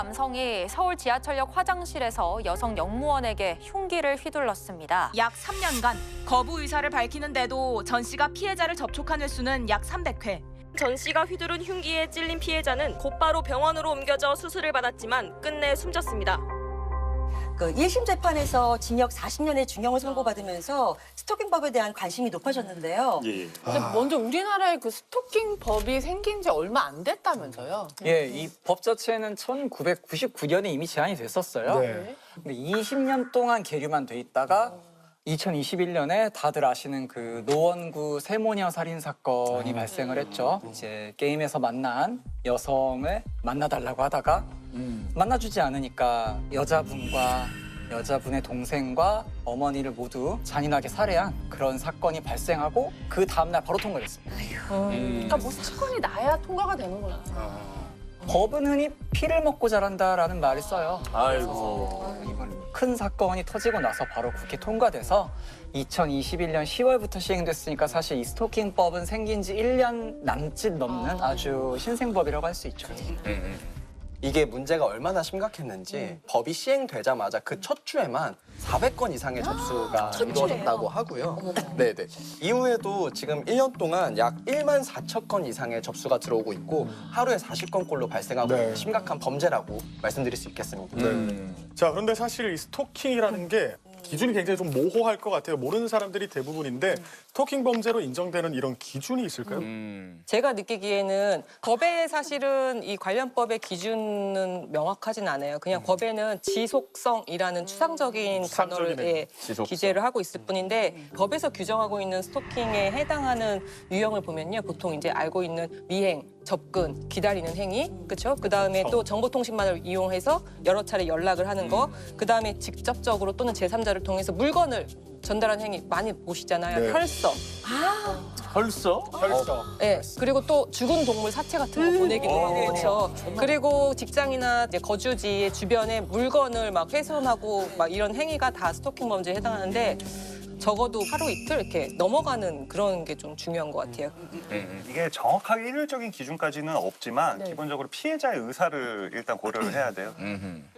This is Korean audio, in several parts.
남성이 서울 지하철역 화장실에서 여성 영무원에게 흉기를 휘둘렀습니다. 약 3년간 거부 의사를 밝히는데도 전 씨가 피해자를 접촉한 횟수는 약 300회. 전 씨가 휘두른 흉기에 찔린 피해자는 곧바로 병원으로 옮겨져 수술을 받았지만 끝내 숨졌습니다. 그 1심 재판에서 징역 40년의 중형을 선고받으면서 스토킹법에 대한 관심이 높아졌는데요. 예. 근데 먼저 우리나라에 그 스토킹 법이 생긴 지 얼마 안 됐다면서요? 예, 이 법 자체는 1999년에 이미 제안이 됐었어요. 네. 근데 20년 동안 계류만 돼 있다가 2021년에 다들 아시는 그 노원구 세모녀 살인 사건이 발생을 했죠. 이제 게임에서 만난 여성을 만나달라고 하다가 만나주지 않으니까 여자분의 동생과 어머니를 모두 잔인하게 살해한 그런 사건이 발생하고 그 다음날 바로 통과됐습니다. 그러니까 뭐 사건이 나야 통과가 되는구나. 법은 흔히 피를 먹고 자란다라는 말을 써요. 아이고. 이번 큰 사건이 터지고 나서 바로 국회 통과돼서 2021년 10월부터 시행됐으니까 사실 이 스토킹법은 생긴 지 1년 남짓 넘는 아주 신생법이라고 할 수 있죠. 이게 문제가 얼마나 심각했는지 법이 시행되자마자 그 첫 주에만 400건 이상의 접수가 이루어졌다고 하고요. 네네. 이후에도 지금 1년 동안 약 1만 4천 건 이상의 접수가 들어오고 있고 하루에 40건꼴로 발생하고 있는 심각한 범죄라고 말씀드릴 수 있겠습니다. 자, 그런데 사실 이 스토킹이라는 게 기준이 굉장히 좀 모호할 것 같아요. 모르는 사람들이 대부분인데 스토킹 범죄로 인정되는 이런 기준이 있을까요? 제가 느끼기에는 법에 사실은 이 관련법의 기준은 명확하진 않아요. 그냥 법에는 지속성이라는 추상적인 단어를 기재를 하고 있을 뿐인데 법에서 규정하고 있는 스토킹에 해당하는 유형을 보면요. 보통 이제 알고 있는 미행, 접근, 기다리는 행위, 그렇죠? 그다음에 또 정보통신망을 이용해서 여러 차례 연락을 하는 거, 그다음에 직접적으로 또는 제3자를 통해서 물건을 전달하는 행위 많이 보시잖아요. 네. 혈서. 헐써? 혈서. 네, 그리고 또 죽은 동물 사체 같은 거 보내기도 하고 그렇죠. 그리고 직장이나 이제 거주지의 주변에 물건을 막 훼손하고 막 이런 행위가 다 스토킹 범죄에 해당하는데 적어도 하루 이틀 이렇게 넘어가는 그런 게 좀 중요한 것 같아요. 이게 정확하게 일률적인 기준까지는 없지만 기본적으로 피해자의 의사를 일단 고려를 해야 돼요.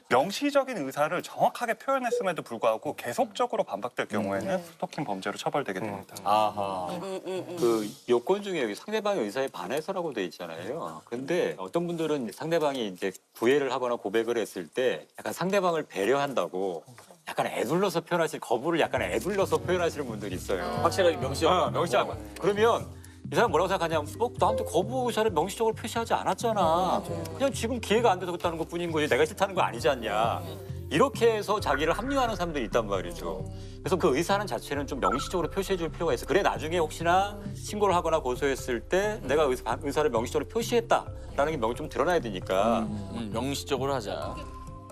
명시적인 의사를 정확하게 표현했음에도 불구하고 계속적으로 반박될 경우에는 스토킹 범죄로 처벌되게 됩니다. 아하. 그 요건 중에 여기 상대방의 의사에 반해서라고 돼 있잖아요. 근데 어떤 분들은 상대방이 이제 구애를 하거나 고백을 했을 때 약간 상대방을 배려한다고 약간 애둘러서 표현하시는 거부를 약간 애둘러서 표현하시는 분들이 있어요. 확실하게 명시하고. 명시하고. 그러면 이 사람 뭐라고 생각하냐면 나한테 거부 의사를 명시적으로 표시하지 않았잖아. 그냥 지금 기회가 안 돼서 그렇다는 것뿐인 거지 내가 싫다는 거 아니지 않냐. 이렇게 해서 자기를 합리화하는 사람들이 있단 말이죠. 그래서 그 의사는 자체는 좀 명시적으로 표시해 줄 필요가 있어. 그래 나중에 혹시나 신고를 하거나 고소했을 때 내가 의사를 명시적으로 표시했다라는 게 좀 드러나야 되니까. 명시적으로 하자.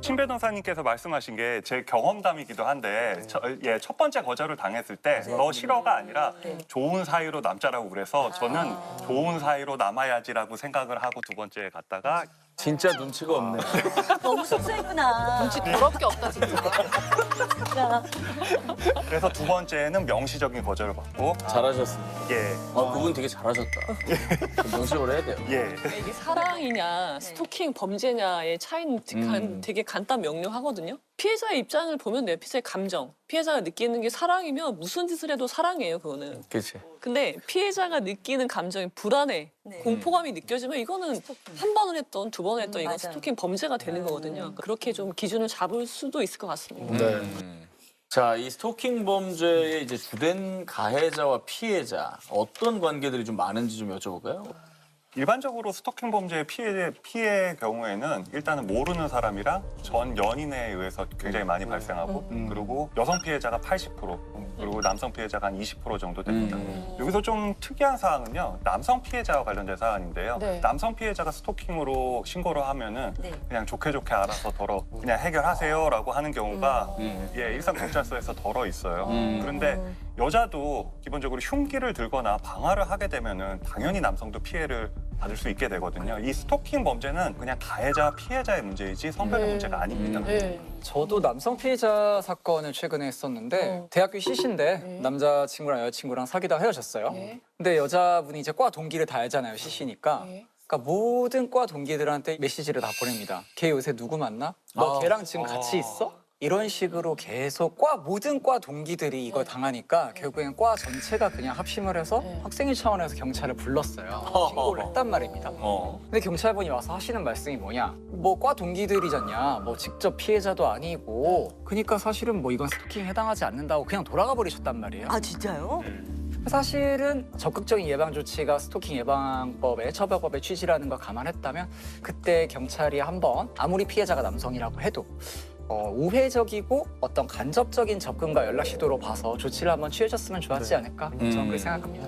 신 변호사님께서 말씀하신 게 제 경험담이기도 한데 첫 번째 거절을 당했을 때 너 싫어가 아니라 좋은 사이로 남자라고 그래서 저는 좋은 사이로 남아야지라고 생각을 하고 두 번째에 갔다가 진짜 눈치가 없네. 너무 씁쓸했구나. 눈치 더럽게 없다 진짜. 그래서 두 번째는 명시적인 거절을 받고 잘하셨습니다. 예. 그분 되게 잘하셨다. 명시적으로 해야 돼요. 예. 이게 사랑이냐 스토킹 범죄냐의 차이는 되게 간단 명료하거든요. 피해자의 입장을 보면 돼요. 피해자의 감정. 피해자가 느끼는 게 사랑이면 무슨 짓을 해도 사랑이에요, 그거는. 그렇지. 근데 피해자가 느끼는 감정이 불안해, 공포감이 느껴지면 이거는 한 번을 했던 두 번을 했던 이건 스토킹 범죄가 되는 거거든요. 그렇게 좀 기준을 잡을 수도 있을 것 같습니다. 자, 이 스토킹 범죄의 이제 주된 가해자와 피해자 어떤 관계들이 좀 많은지 좀 여쭤볼까요? 일반적으로 스토킹 범죄의 피해 경우에는 일단은 모르는 사람이랑 전 연인에 의해서 굉장히 많이 발생하고 그리고 여성 피해자가 80% 그리고 남성 피해자가 한 20% 정도 됩니다. 여기서 좀 특이한 사항은요. 남성 피해자와 관련된 사안인데요. 남성 피해자가 스토킹으로 신고를 하면은 그냥 좋게 알아서 그냥 해결하세요라고 하는 경우가 일선 경찰서에서 덜어 있어요. 그런데 여자도 기본적으로 흉기를 들거나 방화를 하게 되면은 당연히 남성도 피해를 받을 수 있게 되거든요. 이 스토킹 범죄는 그냥 가해자, 피해자의 문제이지 성별의 문제가 아닙니다. 저도 남성 피해자 사건을 최근에 했었는데 대학교 CC인데 남자친구랑 여자친구랑 사귀다가 헤어졌어요. 근데 여자분이 이제 과 동기를 다 알잖아요, CC니까. 그러니까 그러니까 모든 과 동기들한테 메시지를 다 보냅니다. 걔 요새 누구 만나? 너 걔랑 지금 같이 있어? 이런 식으로 계속 모든 과 동기들이 이걸 당하니까 결국엔 과 전체가 그냥 합심을 해서 학생회 차원에서 경찰을 불렀어요. 신고를 했단 말입니다. 근데 경찰분이 와서 하시는 말씀이 뭐냐? 뭐 과 동기들이잖냐? 뭐 직접 피해자도 아니고 그러니까 사실은 뭐 이건 스토킹에 해당하지 않는다고 그냥 돌아가 버리셨단 말이에요. 아 진짜요? 사실은 적극적인 예방 조치가 스토킹 예방법의 처벌법의 취지라는 걸 감안했다면 그때 경찰이 한번 아무리 피해자가 남성이라고 해도 우회적이고 어떤 간접적인 접근과 연락 시도로 봐서 조치를 한번 취해줬으면 좋았지 않을까 저는 그렇게 생각합니다.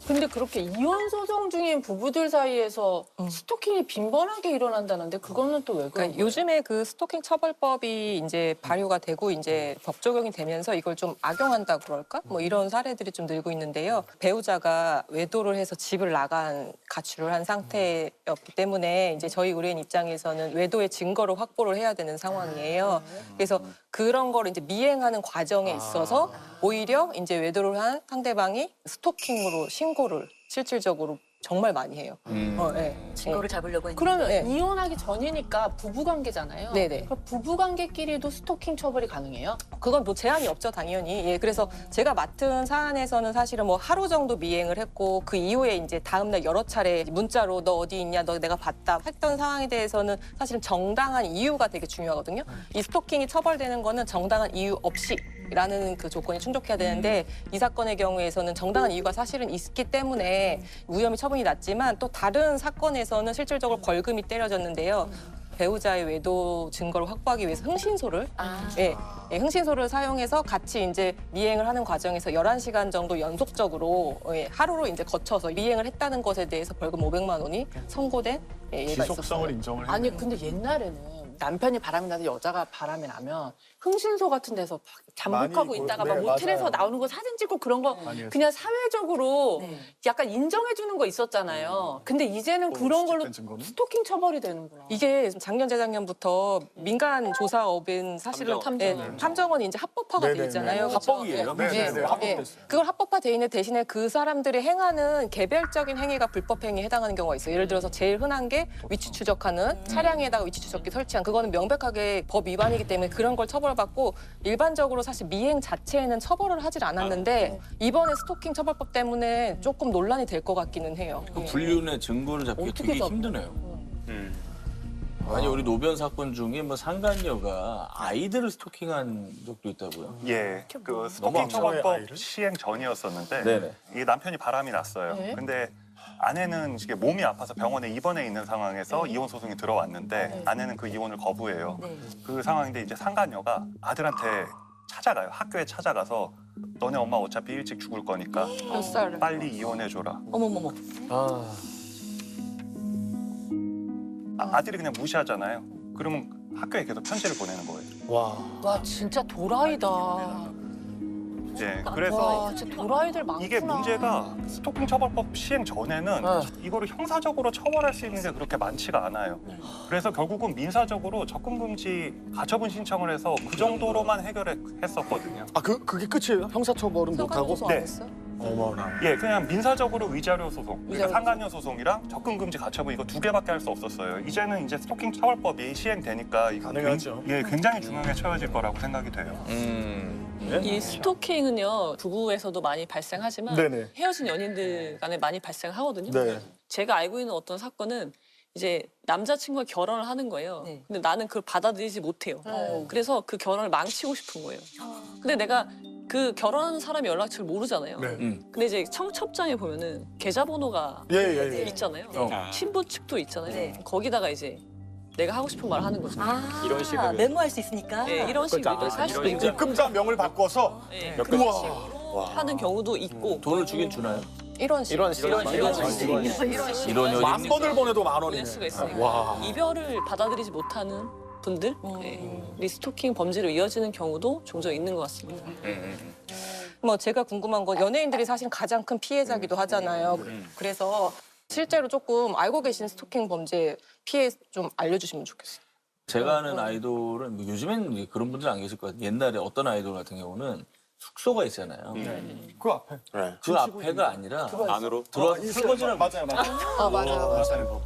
근데 그렇게 이혼 소송 중인 부부들 사이에서 스토킹이 빈번하게 일어난다는데 그거는 또 왜 그런 그러니까 거예요? 요즘에 그 스토킹 처벌법이 이제 발효가 되고 이제 법 적용이 되면서 이걸 좀 악용한다 그럴까? 뭐 이런 사례들이 좀 늘고 있는데요. 배우자가 외도를 해서 집을 나간 가출을 한 상태였기 때문에 이제 저희 의뢰인 입장에서는 외도의 증거를 확보를 해야 되는 상황이에요. 그래서 그런 거를 이제 미행하는 과정에 있어서 오히려 이제 외도를 한 상대방이 스토킹으로 신고를 실질적으로 정말 많이 해요. 네. 증거를 잡으려고 했는데. 그러면 네. 이혼하기 전이니까 부부관계잖아요. 네네. 그럼 부부관계끼리도 스토킹 처벌이 가능해요? 그건 뭐 제한이 없죠, 당연히. 예, 그래서 제가 맡은 사안에서는 사실은 뭐 하루 정도 미행을 했고 그 이후에 이제 다음날 여러 차례 문자로 너 어디 있냐, 너 내가 봤다 했던 상황에 대해서는 사실은 정당한 이유가 되게 중요하거든요. 이 스토킹이 처벌되는 거는 정당한 이유 없이 라는 그 조건이 충족해야 되는데 이 사건의 경우에서는 정당한 이유가 사실은 있기 때문에 무혐의 처분이 났지만 또 다른 사건에서는 실질적으로 벌금이 때려졌는데요. 배우자의 외도 증거를 확보하기 위해서 흥신소를 흥신소를 사용해서 같이 이제 미행을 하는 과정에서 11시간 정도 연속적으로 하루로 이제 거쳐서 미행을 했다는 것에 대해서 벌금 500만 원이 선고된 예가 있었어요. 지속성을 인정을 해요. 아니 근데 옛날에는 남편이 바람이 나서 여자가 바람이 나면 흥신소 같은 데서 잠복하고 많이 있다가 네, 막 모텔에서 맞아요. 나오는 거 사진 찍고 그런 거 많이 했어요. 그냥 사회적으로 네. 약간 인정해주는 거 있었잖아요. 근데 이제는 그런 걸로 수집된 증거는? 스토킹 처벌이 되는구나. 이게 작년 재작년부터 민간 조사업은 사실은 탐정원이 이제 합법화가 돼 네네네. 있잖아요. 합법이에요? 네네네. 합법됐어요. 그걸 합법화돼 있는 대신에 그 사람들이 행하는 개별적인 행위가 불법 행위에 해당하는 경우가 있어요. 예를 들어서 제일 흔한 게 위치 추적하는 차량에다가 위치 추적기 설치한 그거는 명백하게 법 위반이기 때문에 그런 걸 처벌받고 일반적으로 사실 미행 자체에는 처벌을 하질 않았는데 이번에 스토킹 처벌법 때문에 조금 논란이 될 것 같기는 해요. 그 불륜의 증거를 잡기 어떻게 되게 잡아요? 힘드네요. 아니 우리 노변 사건 중에 뭐 상간녀가 아이들을 스토킹한 적도 있다고요? 예, 그 너무 스토킹 악마의 처벌법 아이를? 시행 전이었었는데 네네. 이 남편이 바람이 났어요. 네. 근데 아내는 이게 몸이 아파서 병원에 입원해 있는 상황에서 이혼 소송이 들어왔는데 아내는 그 이혼을 거부해요. 그 상황인데 이제 상간녀가 아들한테 찾아가요. 학교에 찾아가서 너네 엄마 어차피 일찍 죽을 거니까 몇 살? 빨리 이혼해줘라. 어머머머. 아들이 그냥 무시하잖아요. 그러면 학교에 계속 편지를 보내는 거예요. 와 진짜 도라이다. 예, 그래서 와 진짜 도라이들 많구나. 이게 문제가 스토킹 처벌법 시행 전에는 이거를 형사적으로 처벌할 수 있는 게 그렇게 많지가 않아요. 그래서 결국은 민사적으로 접근금지 가처분 신청을 해서 그 정도로만 해결했었거든요. 아 그게 끝이에요? 형사처벌은 못하고? 소송 안 했어? 어머나. 예, 그냥 민사적으로 위자료 소송, 그러니까 상간녀 소송이랑 접근금지 가처분 이거 2개밖에 할 수 없었어요. 이제는 이제 스토킹 처벌법이 시행되니까 이거 가능하죠. 굉장히 중요하게 처해질 거라고 생각이 돼요. 이 스토킹은요 부부에서도 많이 발생하지만 네네. 헤어진 연인들 간에 많이 발생하거든요. 네. 제가 알고 있는 어떤 사건은 이제 남자친구가 결혼을 하는 거예요. 네. 근데 나는 그걸 받아들이지 못해요. 그래서 그 결혼을 망치고 싶은 거예요. 근데 내가 그 결혼하는 사람이 연락처를 모르잖아요. 네. 근데 이제 청첩장에 보면은 계좌번호가 예. 있잖아요. 어. 신부 측도 있잖아요. 네. 거기다가 이제 내가 하고 싶은 말 하는 거죠. 이런 식으로. 메모할 수 있으니까. 네, 이런 식으로 이렇게 할 수도 있고 입금자 명을 바꿔서 네, 몇 그런 와. 식으로 하는 경우도 있고 돈을 주긴 주나요? 이런 식. 이런 만 여인 번을 보내도 만 원이네. 보낼 수가 있으니까 와. 이별을 받아들이지 못하는 분들 리스토킹 범죄로 이어지는 경우도 종종 있는 것 같습니다. 뭐 제가 궁금한 건 연예인들이 사실 가장 큰 피해자기도 하잖아요. 그래서 실제로 조금 알고 계신 스토킹 범죄 피해 좀 알려주시면 좋겠어요. 제가 아는 아이돌은 뭐 요즘엔 그런 분들 안 계실 것 같아요. 옛날에 어떤 아이돌 같은 경우는 숙소가 있잖아요. 그 앞에. 그 앞에가 아니라 안으로 들어와서 설거지를 맞아요.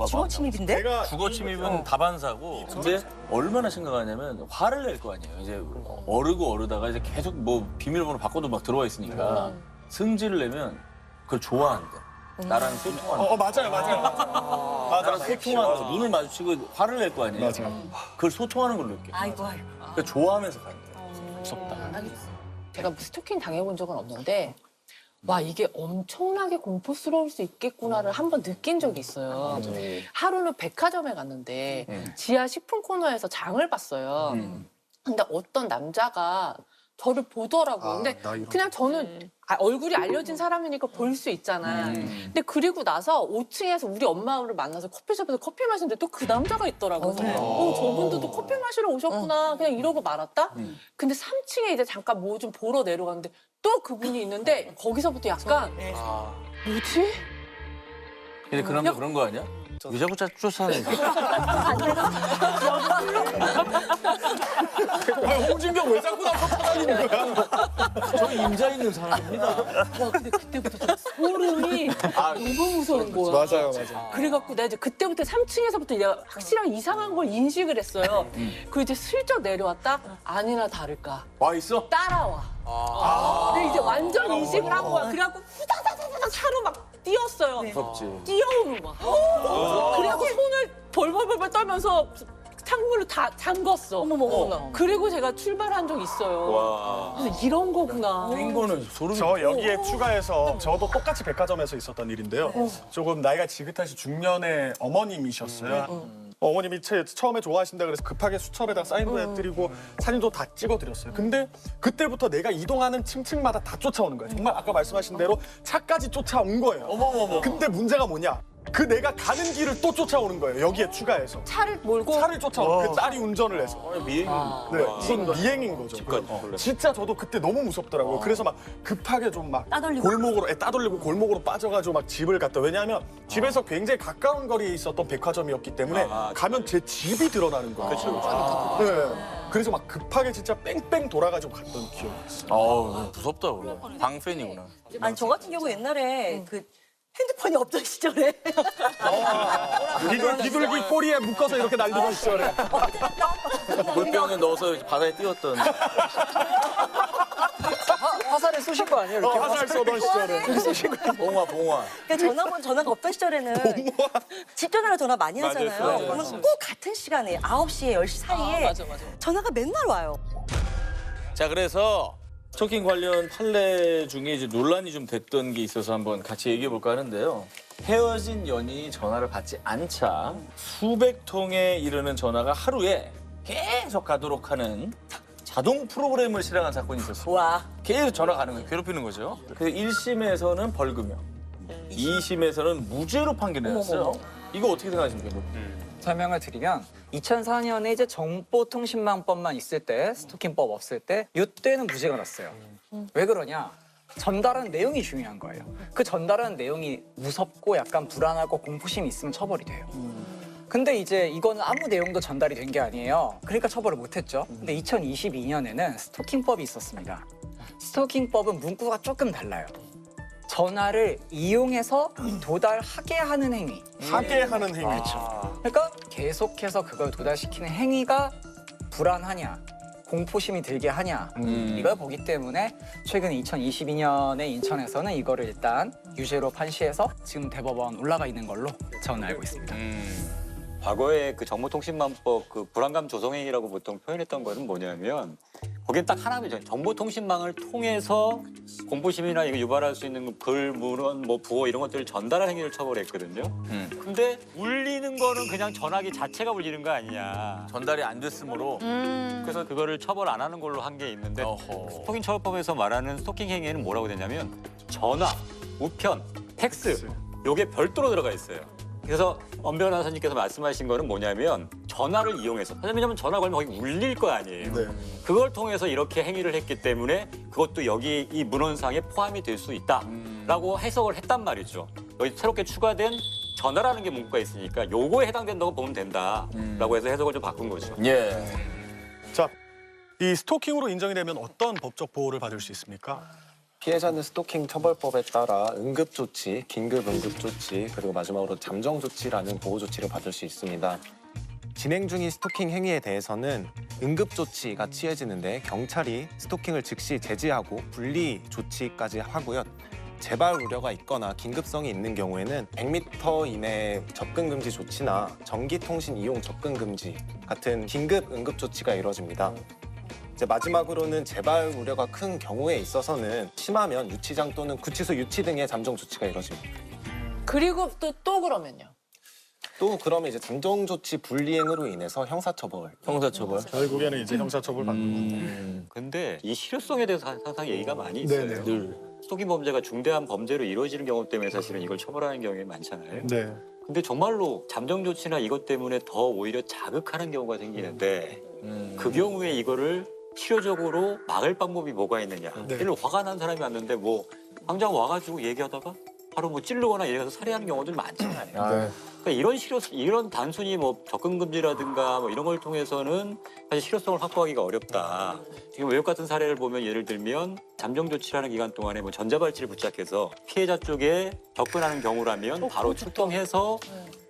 주거 침입인데? 제가 주거 침입은 다반사고 근데 얼마나 심각하냐면 화를 낼 거 아니에요. 이제 어르고 어르다가 이제 계속 뭐 비밀번호 바꿔도 막 들어와 있으니까 승질을 내면 그걸 좋아한대. 나랑 소통하는 거. 맞아요. 나랑 소통하는 거. 눈을 마주치고 화를 낼 거 아니에요. 맞아요. 그걸 소통하는 걸로 느껴. 아이고. 그러니까 좋아하면서 간대. 무섭다. 제가 스토킹 당해본 적은 없는데 와 이게 엄청나게 공포스러울 수 있겠구나를 한번 느낀 적이 있어요. 하루는 백화점에 갔는데 지하 식품 코너에서 장을 봤어요. 근데 어떤 남자가 저를 보더라고요. 근데 그냥 저는 얼굴이 알려진 사람이니까 볼 수 있잖아. 근데 그리고 나서 5층에서 우리 엄마를 만나서 커피숍에서 커피 마시는데 또 그 남자가 있더라고요. 저분도 또 커피 마시러 오셨구나. 그냥 이러고 말았다. 근데 3층에 이제 잠깐 뭐 좀 보러 내려갔는데 또 그분이 있는데 거기서부터 약간 뭐지? 근데 그 남자 그런 거 아니야? 왜 자꾸 쫓아내는 거야? 홍진경 왜 자꾸 나 쫓아다니는 거야? 저 임자 있는 사람입니다. 와 근데 그때부터 소름이 너무 무서운 거야. 맞아요. 그래갖고 내가 이제 그때부터 3층에서부터 내가 확실하게 이상한 걸 인식을 했어요. 그 이제 슬쩍 내려왔다 아니나 다를까 와 있어? 따라와. 근데 이제 완전 인식을 한 거야. 그래갖고 후다다다다 차로 막 뛰었어요. 무섭지. 뛰어오는 거야. 그래갖고 손을 벌벌벌 떨면서 창문을 다 잠궜어. 어머머머. 그리고 제가 출발한 적 있어요. 와. 그래서 이런 거구나. 뛴 거는 소름이. 저 여기에 추가해서 저도 똑같이 백화점에서 있었던 일인데요. 조금 나이가 지긋하신 중년의 어머님이셨어요. 어머님이 처음에 좋아하신다 그래서 급하게 수첩에다 사인도 해드리고 사진도 다 찍어드렸어요. 근데 그때부터 내가 이동하는 층층마다 다 쫓아오는 거예요. 정말 아까 말씀하신 대로 차까지 쫓아온 거예요. 어머머머. 근데 문제가 뭐냐? 그 내가 가는 길을 또 쫓아오는 거예요. 여기에 추가해서. 차를 몰고 차를 쫓아오는 그 딸이 운전을 해서. 미행이. 네, 이건 미행인 거죠. 진짜 저도 그때 너무 무섭더라고요. 그래서 막 급하게 좀 막 골목으로 따돌리고 골목으로 빠져가지고 막 집을 갔다. 왜냐하면 집에서 굉장히 가까운 거리에 있었던 백화점이었기 때문에 가면 제 집이 드러나는 거예요. 네. 그래서 막 급하게 진짜 뺑뺑 돌아가지고 갔던 기억이 있어요. 무섭다 그래. 방팬이구나. 아니 저 같은 경우 옛날에 그 핸드폰이 없던 시절에 비둘기 꼬리에 묶어서 이렇게 날리던 시절에 물병에 넣어서 바다에 띄웠던. 화살을 쏘신 거 아니에요? 이렇게 화살 쏘던 시절에. 봉화. 그러니까 전화가 없던 시절에는 집 전화로 전화 많이 하잖아요. 맞아요. 그러면 꼭 같은 시간에 9시에 10시 사이에 맞아. 전화가 맨날 와요. 자 그래서 스토킹 관련 판례 중에 이제 논란이 좀 됐던 게 있어서 한번 같이 얘기해 볼까 하는데요. 헤어진 연인이 전화를 받지 않자 수백 통에 이르는 전화가 하루에 계속 가도록 하는 자동 프로그램을 실행한 사건이 있었어요. 와. 계속 전화 가는 거예요. 괴롭히는 거죠. 그래서 1심에서는 벌금형, 2심에서는 무죄로 판결을 내렸어요. 이거 어떻게 생각하십니까? 설명을 드리면 2004년에 이제 정보통신망법만 있을 때 스토킹법 없을 때 이때는 무죄가 났어요. 왜 그러냐? 전달하는 내용이 중요한 거예요. 그 전달하는 내용이 무섭고 약간 불안하고 공포심이 있으면 처벌이 돼요. 근데 이제 이거는 아무 내용도 전달이 된 게 아니에요. 그러니까 처벌을 못했죠. 근데 2022년에는 스토킹법이 있었습니다. 스토킹법은 문구가 조금 달라요. 전화를 이용해서 도달하게 하는 행위. 하게 하는 행위. 그러니까 계속해서 그걸 도달시키는 행위가 불안하냐, 공포심이 들게 하냐 이걸 보기 때문에 최근 2022년에 인천에서는 이거를 일단 유죄로 판시해서 지금 대법원 올라가 있는 걸로 저는 알고 있습니다. 과거에 그 정보통신망법 그 불안감 조성행위라고 보통 표현했던 것은 뭐냐면 거긴 딱 하나죠. 정보통신망을 통해서 공포심이나 이거 유발할 수 있는 글, 문헌, 뭐 부호 이런 것들을 전달할 행위를 처벌했거든요. 근데 울리는 거는 그냥 전화기 자체가 울리는 거 아니냐. 전달이 안 됐으므로. 그래서 그거를 처벌 안 하는 걸로 한 게 있는데 스토킹 처벌법에서 말하는 스토킹 행위는 뭐라고 되냐면 전화, 우편, 팩스 요게 별도로 들어가 있어요. 그래서 엄 변호사님께서 말씀하신 거는 뭐냐면 전화를 이용해서 왜냐면 전화 걸면 거기 울릴 거 아니에요. 그걸 통해서 이렇게 행위를 했기 때문에 그것도 여기 이 문헌상에 포함이 될 수 있다라고 해석을 했단 말이죠. 여기 새롭게 추가된 전화라는 게 문구가 있으니까 요거에 해당된다고 보면 된다라고 해서 해석을 좀 바꾼 거죠. 예. 자, 이 스토킹으로 인정이 되면 어떤 법적 보호를 받을 수 있습니까? 피해자는 스토킹 처벌법에 따라 응급조치, 긴급 응급조치, 그리고 마지막으로 잠정조치라는 보호조치를 받을 수 있습니다. 진행 중인 스토킹 행위에 대해서는 응급조치가 취해지는데 경찰이 스토킹을 즉시 제지하고 분리 조치까지 하고요. 재발 우려가 있거나 긴급성이 있는 경우에는 100m 이내 접근 금지 조치나 전기통신 이용 접근 금지 같은 긴급 응급 조치가 이루어집니다. 이제 마지막으로는 재발 우려가 큰 경우에 있어서는 심하면 유치장 또는 구치소 유치 등의 잠정 조치가 이루어집니다. 그리고 또 그러면요? 또 그러면 이제 잠정 조치 불이행으로 인해서 형사처벌. 형사처벌. 결국에는 이제 형사처벌 받는 건데. 근데 이 실효성에 대해서 항상 얘기가 많이 있어요. 네네. 늘. 스토킹 범죄가 중대한 범죄로 이루어지는 경우 때문에 사실은 이걸 처벌하는 경우가 많잖아요. 네. 근데 정말로 잠정 조치나 이것 때문에 더 오히려 자극하는 경우가 생기는데 그 경우에 이거를 실효적으로 막을 방법이 뭐가 있느냐. 네. 예를 들어 화가 난 사람이 왔는데 뭐 당장 와가지고 얘기하다가 바로 뭐 찌르거나 이래서 살해하는 경우들 많잖아요. 그러니까 이런 단순히 뭐 접근 금지라든가 뭐 이런 걸 통해서는 사실 실효성을 확보하기가 어렵다. 지금 외국 같은 사례를 보면 예를 들면 잠정 조치라는 기간 동안에 뭐 전자발찌를 부착해서 피해자 쪽에 접근하는 경우라면 바로 출동해서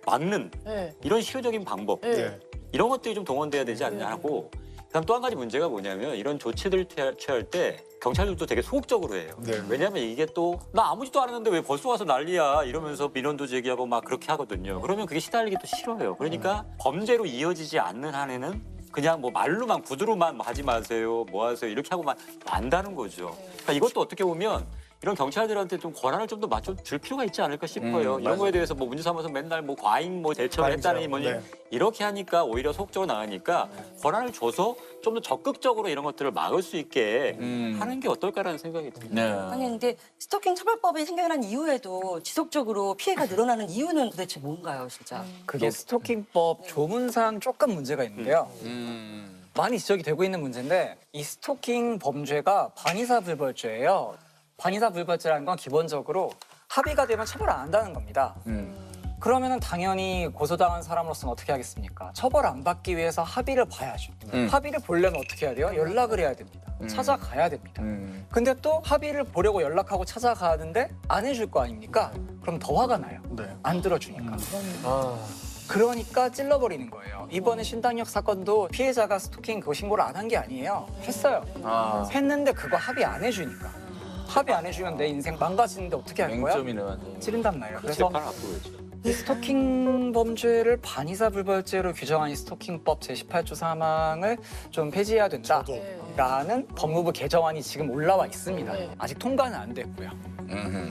막는 네. 이런 실효적인 방법 네. 이런 것들이 좀 동원돼야 되지 않냐 하고 그다음 또 한 가지 문제가 뭐냐면 이런 조치들을 취할 때 경찰들도 되게 소극적으로 해요. 네. 왜냐하면 이게 또 나 아무 짓도 안 했는데 왜 벌써 와서 난리야 이러면서 민원도 제기하고 막 그렇게 하거든요. 그러면 그게 시달리기 또 싫어요. 그러니까 범죄로 이어지지 않는 한에는 그냥 뭐 말로만 구두로만 뭐 하지 마세요, 뭐 하세요 이렇게 하고만 만다는 거죠. 그러니까 이것도 어떻게 보면 이런 경찰들한테 좀 권한을 좀 더 맞춰 줄 필요가 있지 않을까 싶어요. 이런 거에 대해서 뭐 문제 삼아서 맨날 뭐 과잉 뭐 대처를 했다니 뭐니 네. 이렇게 하니까 오히려 소극적으로 나가니까 권한을 줘서 좀 더 적극적으로 이런 것들을 막을 수 있게 하는 게 어떨까라는 생각이 듭니다. 네. 아니 근데 스토킹 처벌법이 생겨난 이후에도 지속적으로 피해가 늘어나는 이유는 도대체 뭔가요, 진짜? 그게 스토킹법 조문상 조금 문제가 있는데요. 많이 지적이 되고 있는 문제인데 이 스토킹 범죄가 반의사불벌죄예요. 반의사불벌죄라는 건 기본적으로 합의가 되면 처벌 안 한다는 겁니다. 그러면은 당연히 고소당한 사람으로서는 어떻게 하겠습니까? 처벌 안 받기 위해서 합의를 봐야죠. 합의를 보려면 어떻게 해야 돼요? 연락을 해야 됩니다. 찾아가야 됩니다. 근데 또 합의를 보려고 연락하고 찾아가는데 안 해줄 거 아닙니까? 그럼 더 화가 나요. 네. 안 들어주니까. 그러니까 찔러버리는 거예요. 이번에 신당역 사건도 피해자가 스토킹 그거 신고를 안 한 게 아니에요. 했어요. 했는데 그거 합의 안 해주니까. 합의 안 해주면 내 인생 망가지는데 어떻게 할 거야? 맹점이네 완전. 찌른단 말이에요. 그래서 재판 앞으로 해야죠. 이 스토킹 범죄를 반의사불벌죄로 규정한 이 스토킹법 제18조 3항을 좀 폐지해야 된다라는 법무부 개정안이 지금 올라와 있습니다. 아직 통과는 안 됐고요.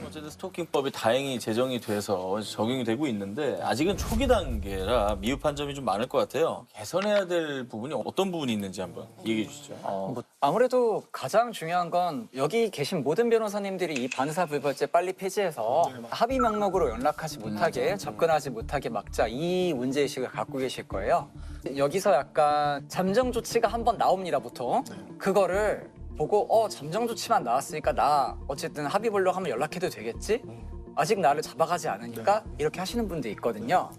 어쨌든 스토킹법이 다행히 제정이 돼서 적용이 되고 있는데 아직은 초기 단계라 미흡한 점이 좀 많을 것 같아요. 개선해야 될 부분이 어떤 부분이 있는지 한번 얘기해 주시죠. 뭐 아무래도 가장 중요한 건 여기 계신 모든 변호사님들이 이 반의사불벌죄 빨리 폐지해서 합의 명목으로 연락하지 못하게 접근하지 못하게 막자 이 문제의식을 갖고 계실 거예요. 여기서 약간 잠정 조치가 한번 나옵니다, 보통. 그거를 보고 잠정 조치만 나왔으니까 나 어쨌든 합의 보려고 하면 연락해도 되겠지? 아직 나를 잡아가지 않으니까 이렇게 하시는 분도 있거든요.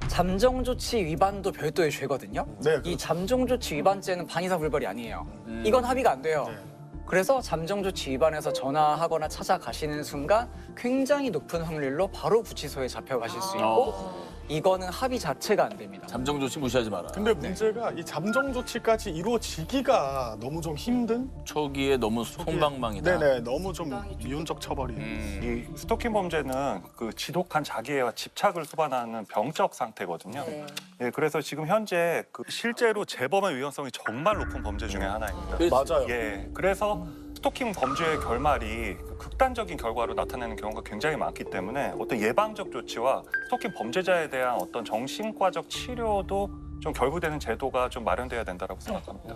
잠정 조치 위반도 별도의 죄거든요. 네, 그렇죠. 이 잠정 조치 위반죄는 반의사불벌이 아니에요. 이건 합의가 안 돼요. 네. 그래서 잠정 조치 위반해서 전화하거나 찾아가시는 순간 굉장히 높은 확률로 바로 구치소에 잡혀가실 수 있고 이거는 합의 자체가 안 됩니다. 잠정 조치 무시하지 마라. 근데 문제가 이 잠정 조치까지 이루어지기가 너무 좀 힘든? 초기에 너무 솜방망이다. 네네, 너무 좀 미온적 처벌이. 이 스토킹 범죄는 그 지독한 자기애와 집착을 수반하는 병적 상태거든요. 예, 그래서 지금 현재 그 실제로 재범의 위험성이 정말 높은 범죄 중에 하나입니다. 맞아요. 예, 그래서 스토킹 범죄의 결말이 극단적인 결과로 나타내는 경우가 굉장히 많기 때문에 어떤 예방적 조치와 스토킹 범죄자에 대한 어떤 정신과적 치료도 좀 결부되는 제도가 좀 마련돼야 된다고 생각합니다.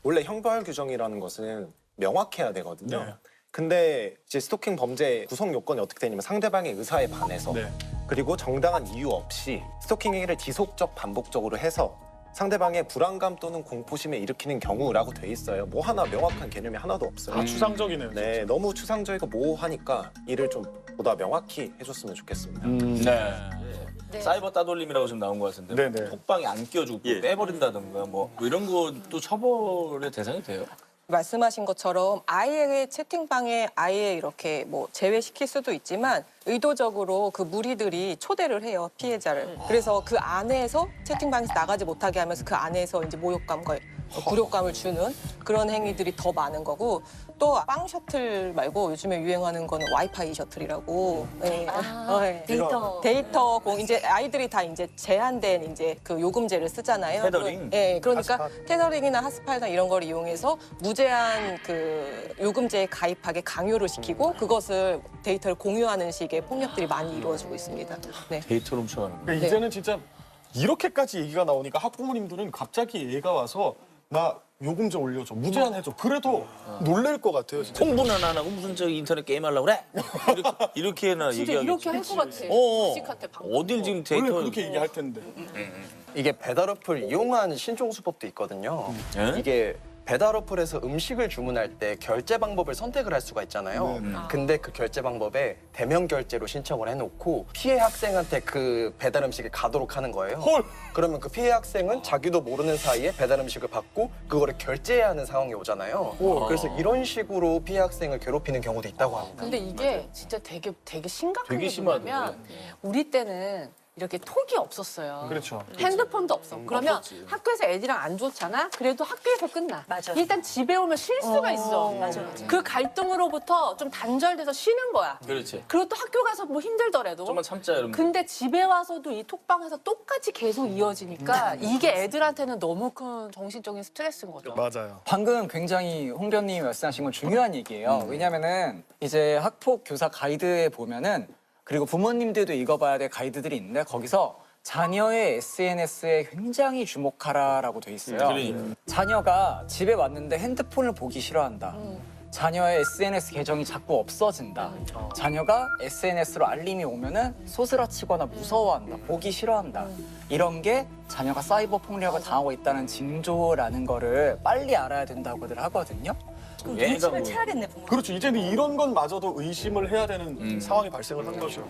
원래 형벌 규정이라는 것은 명확해야 되거든요. 네. 근데 이제 스토킹 범죄 구성 요건이 어떻게 되냐면 상대방의 의사에 반해서 네. 그리고 정당한 이유 없이 스토킹 행위를 지속적 반복적으로 해서 상대방의 불안감 또는 공포심에 일으키는 경우라고 돼 있어요. 뭐 하나 명확한 개념이 하나도 없어요. 추상적이네요. 네, 너무 추상적이고 모호하니까 이를 좀 보다 명확히 해줬으면 좋겠습니다. 네. 사이버 따돌림이라고 지금 나온 것 같은데 네네. 톡방에 안 끼워주고 빼버린다든가 뭐 이런 것도 처벌의 대상이 돼요. 말씀하신 것처럼 아예 채팅방에 아예 이렇게 뭐 제외시킬 수도 있지만 의도적으로 그 무리들이 초대를 해요, 피해자를. 그래서 그 안에서 채팅방에서 나가지 못하게 하면서 그 안에서 이제 모욕감과 굴욕감을 주는 그런 행위들이 더 많은 거고, 또 빵 셔틀 말고 요즘에 유행하는 거는 와이파이 셔틀이라고. 네. 네. 데이터 공 이제 아이들이 다 이제 제한된 이제 그 요금제를 쓰잖아요. 테더링? 네, 그러니까 테더링이나 핫스팟이나 이런 걸 이용해서 무제한 그 요금제에 가입하게 강요를 시키고 그것을 데이터를 공유하는 식의 폭력들이 많이 이루어지고 있습니다. 네. 데이터로 훔쳐가는 거. 그러니까 이제는 진짜 이렇게까지 얘기가 나오니까 학부모님들은 갑자기 얘가 와서 나 요금제 올려줘, 무제한 해줘. 그래도 놀랄 것 같아요. 진짜. 공부는 안 하고 무슨 저 인터넷 게임 하려고 그래? 이렇게나 진짜 얘기하겠지. 이렇게 할 것 같아. 주식한테 방금. 어딜 지금 원래 데이터 그렇게 얘기할 텐데. 이게 배달 어플 이용한 신종 수법도 있거든요. 예? 이게 배달 어플에서 음식을 주문할 때 결제 방법을 선택을 할 수가 있잖아요. 근데 그 결제 방법에 대면 결제로 신청을 해놓고 피해 학생한테 그 배달 음식이 가도록 하는 거예요. 헐! 그러면 그 피해 학생은 자기도 모르는 사이에 배달 음식을 받고 그거를 결제해야 하는 상황이 오잖아요. 그래서 이런 식으로 피해 학생을 괴롭히는 경우도 있다고 합니다. 근데 이게 진짜 되게 심각한 되게 게 뭐냐면 우리 때는 이렇게 톡이 없었어요. 그렇죠. 핸드폰도 없어. 그러면 없었지. 학교에서 애들이랑 안 좋잖아. 그래도 학교에서 끝나. 맞아. 일단 집에 오면 쉴 수가 있어. 맞아. 그 갈등으로부터 좀 단절돼서 쉬는 거야. 그렇지. 그리고 또 학교 가서 뭐 힘들더라도. 좀만 참자 이러면. 근데 집에 와서도 이 톡방에서 똑같이 계속 이어지니까 이게 애들한테는 너무 큰 정신적인 스트레스인 거죠. 맞아요. 방금 굉장히 홍 변님이 말씀하신 건 중요한 얘기예요. 왜냐면은 이제 학폭 교사 가이드에 보면은 그리고 부모님들도 읽어봐야 될 가이드들이 있는데 거기서 자녀의 SNS에 굉장히 주목하라라고 돼 있어요. 자녀가 집에 왔는데 핸드폰을 보기 싫어한다. 자녀의 SNS 계정이 자꾸 없어진다. 자녀가 SNS로 알림이 오면은 소스라치거나 무서워한다. 보기 싫어한다. 이런 게 자녀가 사이버 폭력을 당하고 있다는 징조라는 거를 빨리 알아야 된다고들 하거든요. 그럼 눈치를 채야겠네, 부모. 그렇죠. 이제는 이런 것마저도 의심을 해야 되는 상황이 발생을 한 거죠.